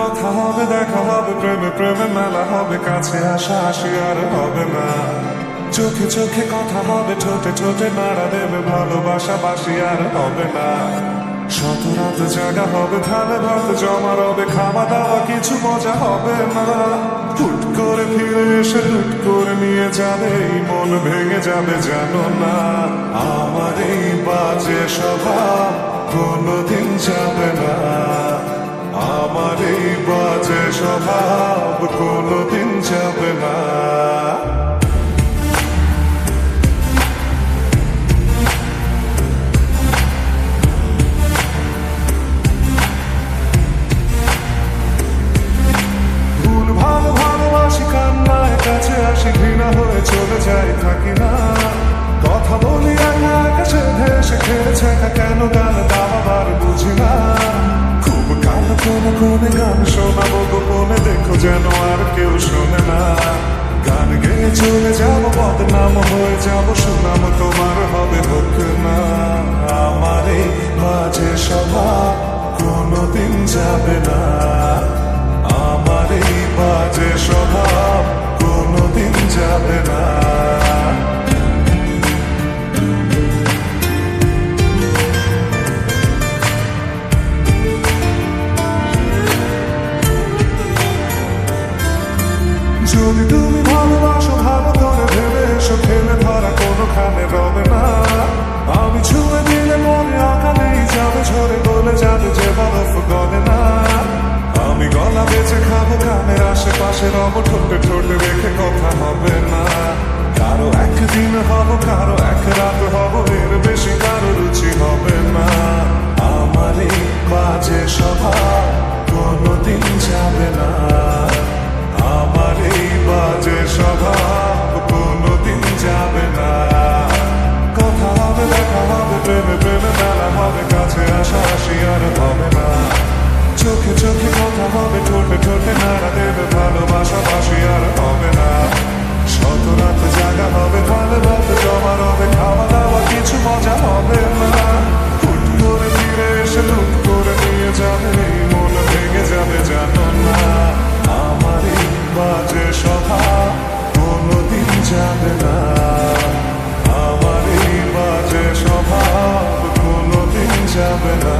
কথা হবে, দেখা হবে, প্রেমে প্রেমে মেলা হবে, কাছে আসা আসি আর হবে না। চোখে চোখে কথা হবে, ঠোঁটে ঠোঁটে নাড়া দেবে, ভালোবাসা বাসি আর হবে না। শত রাত জাগা হবে, ধানে ভাত জমা রবে, খাওয়া দাওয়া কিছু মজা হবে না। হুট করে ফিরে এসে লুট করে নিয়ে যাবে, এই মন ভেঙে যাবে জানো না। আমার এই বাজে স্বভাব কোনোদিন যাবে না, আমার এই বাজে স্বভাব কোনোদিন যাবে না। কাছে আসি, ঘৃণা হয়ে চলে যাই, থাকি না। কথা বলি একা আকাশে ভেসে খেয়েছে একা, কেন গান গাওয়াবার বুঝি না। খুব কালো কোনে কোনে গান শোনাবো গোপনে, দেখো যেন আর কেউ শোনে না। গান গেয়ে চলে যাবো, বদনাম হয়ে যাবো, সুনাম তোমার হবে হোক না। আমার এই মাঝে স্বভাব কোনোদিন যাবে না, আমার এই বাজে স্বভাব কোনোদিন যাবে না। যদি তুমি ভালোবাসো ভালো করে ভেবে এসো, খেলে ধরা কোনোখানে রবে না। আমি ছুঁয়ে দিলে মনে অকালেই যাবে, ঝরে গলে যাবে যে বরফ গলে না। আমি গলা বেঁচে খাবো, কানের আশেপাশে রব, ঠোঁটে ঠোঁটে রেখে কথা হবে না। কারো একদিন হব, কারো এক রাত হব, এর বেশি কারো রুচি হবে না। আমার এই বাজে স্বভাব কোনোদিন যাবে না, আমার এই বাজে স্বভাব কোনোদিন যাবে না। কথা হবে, দেখা হবে, প্রেমে প্রেমে মেলা হবে, কাছে আসা আসি আর হবে না। চোখে চোখে কথা হবে, ঠোঁটে ঠোঁটে নাড়া দেবে, ভালোবাসা বাসি আর হবে না। শত রাত জাগা হবে, ধানে ভাত জমা রবে, খাওয়া দাওয়া কিছু মজা হবে না। হুট করে ফিরে এসে লুট করে নিয়ে যাবে, এই মন ভেঙে যাবে জানো না। আমার এই বাজে স্বভাব কোনোদিন যাবে না, আমার এই বাজে স্বভাব কোনোদিন যাবে না।